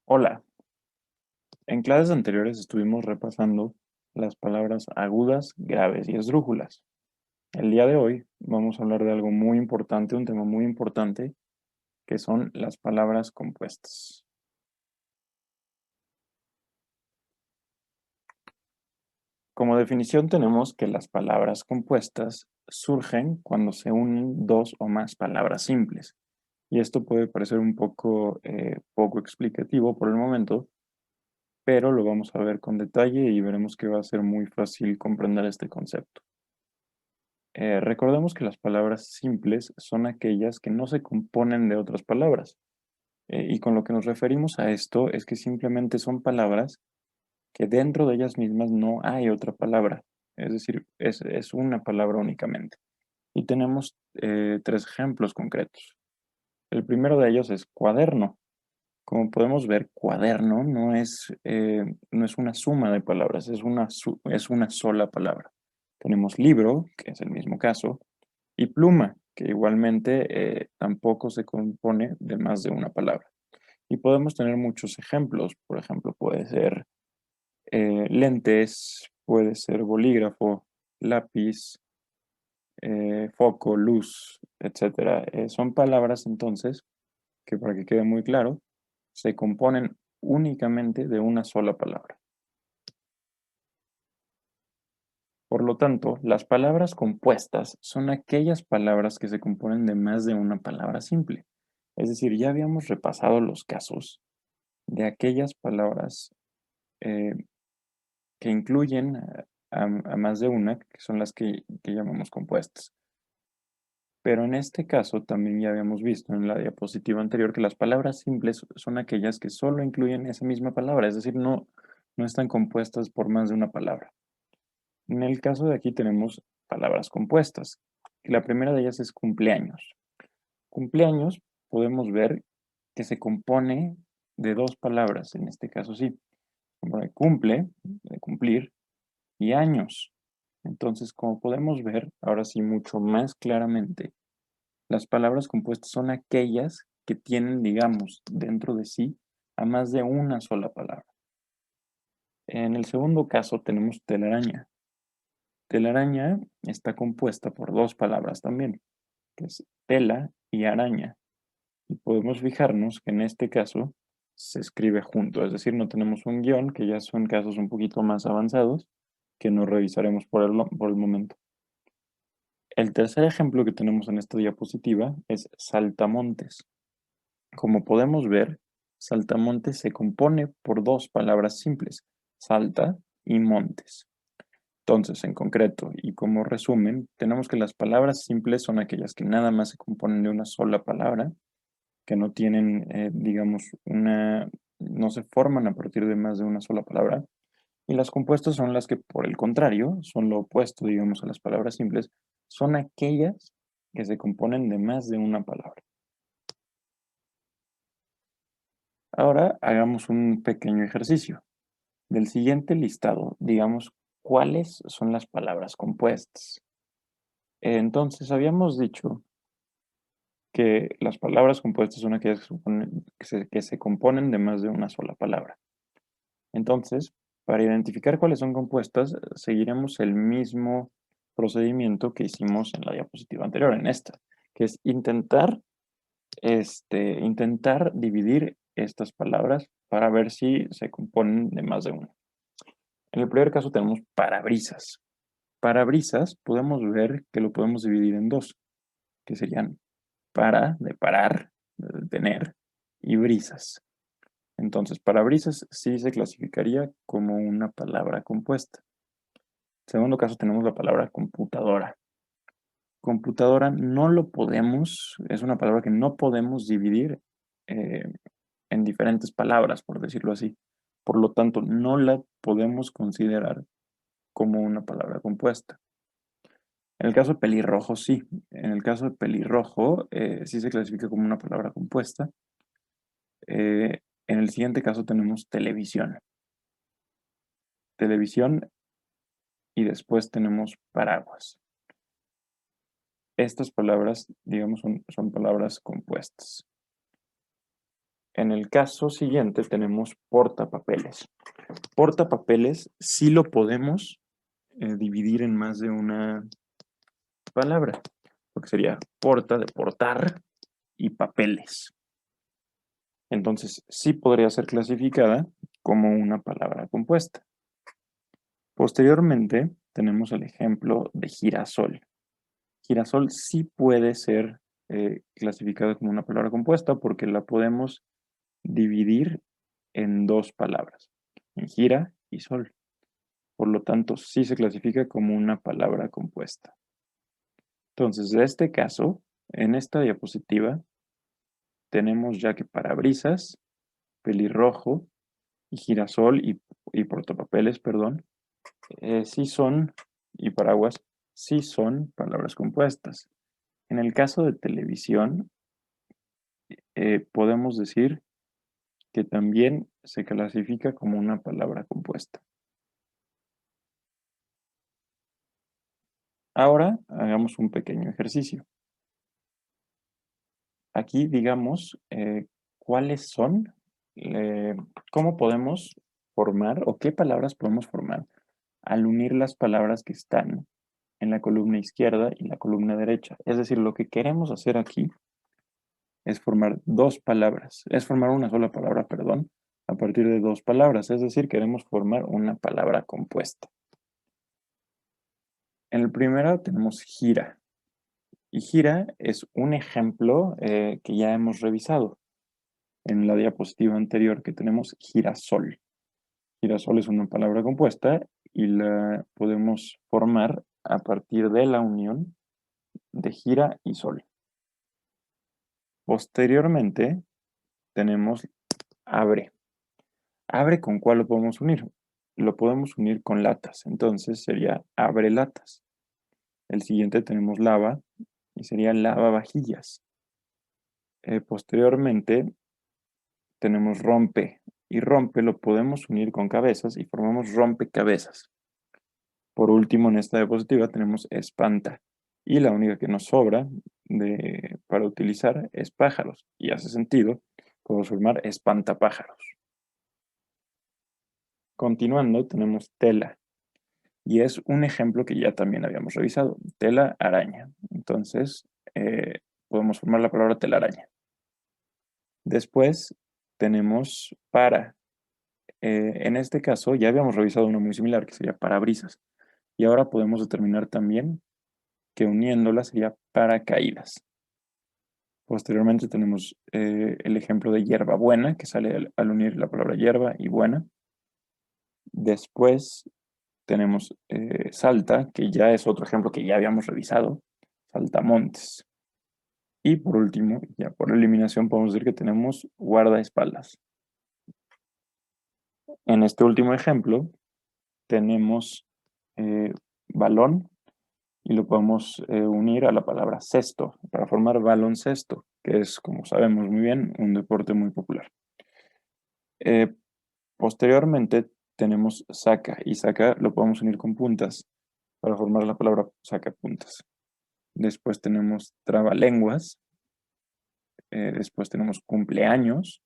Hola, en clases anteriores estuvimos repasando las palabras agudas, graves y esdrújulas. El día de hoy vamos a hablar de algo muy importante, un tema muy importante, que son las palabras compuestas. Como definición tenemos que las palabras compuestas surgen cuando se unen dos o más palabras simples. Y esto puede parecer un poco explicativo por el momento, pero lo vamos a ver con detalle y veremos que va a ser muy fácil comprender este concepto. Recordemos que las palabras simples son aquellas que no se componen de otras palabras. Y con lo que nos referimos a esto es que simplemente son palabras que dentro de ellas mismas no hay otra palabra. Es decir, es una palabra únicamente. Y tenemos tres ejemplos concretos. El primero de ellos es cuaderno. Como podemos ver, cuaderno no es una suma de palabras, es una sola palabra. Tenemos libro, que es el mismo caso, y pluma, que igualmente tampoco se compone de más de una palabra. Y podemos tener muchos ejemplos. Por ejemplo, puede ser lentes, puede ser bolígrafo, lápiz, foco, luz, etcétera. Son palabras entonces que, para que quede muy claro, se componen únicamente de una sola palabra. Por lo tanto, las palabras compuestas son aquellas palabras que se componen de más de una palabra simple. Es decir, ya habíamos repasado los casos de aquellas palabras eh, que incluyen a más de una, que son las que llamamos compuestas. Pero en este caso también ya habíamos visto en la diapositiva anterior que las palabras simples son aquellas que solo incluyen esa misma palabra, es decir, no están compuestas por más de una palabra. En el caso de aquí tenemos palabras compuestas. La primera de ellas es cumpleaños. Cumpleaños podemos ver que se compone de dos palabras, en este caso sí. Como de cumple, de cumplir, y años. Entonces, como podemos ver, ahora sí mucho más claramente, las palabras compuestas son aquellas que tienen, digamos, dentro de sí a más de una sola palabra. En el segundo caso tenemos telaraña. Telaraña está compuesta por dos palabras también, que es tela y araña. Y podemos fijarnos que en este caso se escribe junto, es decir, no tenemos un guión, que ya son casos un poquito más avanzados, que no revisaremos por el momento. El tercer ejemplo que tenemos en esta diapositiva es saltamontes. Como podemos ver, saltamontes se compone por dos palabras simples, salta y montes. Entonces, en concreto y como resumen, tenemos que las palabras simples son aquellas que nada más se componen de una sola palabra, que no tienen, digamos, no se forman a partir de más de una sola palabra. Y las compuestas son las que, por el contrario, son lo opuesto, digamos, a las palabras simples, son aquellas que se componen de más de una palabra. Ahora hagamos un pequeño ejercicio. Del siguiente listado, digamos, ¿cuáles son las palabras compuestas? Entonces, habíamos dicho que las palabras compuestas son aquellas que se componen de más de una sola palabra. Entonces, para identificar cuáles son compuestas, seguiremos el mismo procedimiento que hicimos en la diapositiva anterior, en esta, que es intentar dividir estas palabras para ver si se componen de más de una. En el primer caso tenemos parabrisas. Parabrisas podemos ver que lo podemos dividir en dos, que serían para, de parar, de detener, y brisas. Entonces, parabrisas sí se clasificaría como una palabra compuesta. En segundo caso tenemos la palabra computadora. Computadora no lo podemos, es una palabra que no podemos dividir eh, en diferentes palabras, por decirlo así. Por lo tanto, no la podemos considerar como una palabra compuesta. En el caso de pelirrojo, sí. En el caso de pelirrojo, sí se clasifica como una palabra compuesta. En el siguiente caso tenemos televisión. Televisión y después tenemos paraguas. Estas palabras, digamos, son palabras compuestas. En el caso siguiente tenemos portapapeles. Portapapeles sí lo podemos dividir en más de una palabra, porque sería porta de portar y papeles. Entonces sí podría ser clasificada como una palabra compuesta. Posteriormente tenemos el ejemplo de girasol. Girasol sí puede ser clasificado como una palabra compuesta porque la podemos dividir en dos palabras, en gira y sol. Por lo tanto, sí se clasifica como una palabra compuesta. Entonces, de este caso, en esta diapositiva, tenemos ya que parabrisas, pelirrojo y girasol y portapapeles, perdón, sí son, y paraguas, sí son palabras compuestas. En el caso de televisión, podemos decir que también se clasifica como una palabra compuesta. Ahora hagamos un pequeño ejercicio. Aquí digamos cuáles son, cómo podemos formar o qué palabras podemos formar al unir las palabras que están en la columna izquierda y la columna derecha. Es decir, lo que queremos hacer aquí es formar dos palabras, es formar una sola palabra, perdón, a partir de dos palabras, es decir, queremos formar una palabra compuesta. En el primero tenemos gira, y gira es un ejemplo que ya hemos revisado en la diapositiva anterior que tenemos girasol. Girasol es una palabra compuesta y la podemos formar a partir de la unión de gira y sol. Posteriormente tenemos abre. ¿Abre con cuál lo podemos unir? Lo podemos unir con latas, entonces sería abre latas. El siguiente tenemos lava y sería lava vajillas. Posteriormente tenemos rompe y rompe lo podemos unir con cabezas y formamos rompecabezas. Por último, en esta diapositiva tenemos espanta y la única que nos sobra para utilizar es pájaros y hace sentido, podemos formar espantapájaros. Continuando, tenemos tela y es un ejemplo que ya también habíamos revisado, tela araña. Entonces, podemos formar la palabra telaraña. Después tenemos para. En este caso ya habíamos revisado uno muy similar que sería parabrisas y ahora podemos determinar también que uniéndolas sería paracaídas. Posteriormente tenemos el ejemplo de hierbabuena que sale al unir la palabra hierba y buena. Después tenemos salta, que ya es otro ejemplo que ya habíamos revisado, saltamontes. Y por último, ya por eliminación podemos decir que tenemos guardaespaldas. En este último ejemplo tenemos balón y lo podemos unir a la palabra cesto para formar baloncesto, que es, como sabemos muy bien, un deporte muy popular. Posteriormente tenemos saca y saca lo podemos unir con puntas para formar la palabra sacapuntas. Después tenemos trabalenguas, después tenemos cumpleaños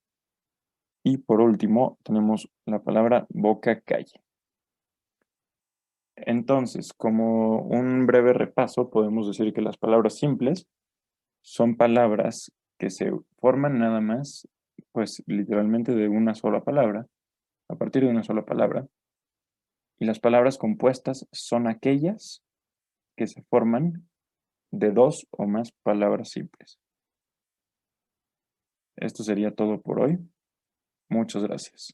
y por último tenemos la palabra boca calle. Entonces, como un breve repaso, podemos decir que las palabras simples son palabras que se forman nada más, pues literalmente de una sola palabra, a partir de una sola palabra. Y las palabras compuestas son aquellas que se forman de dos o más palabras simples. Esto sería todo por hoy. Muchas gracias.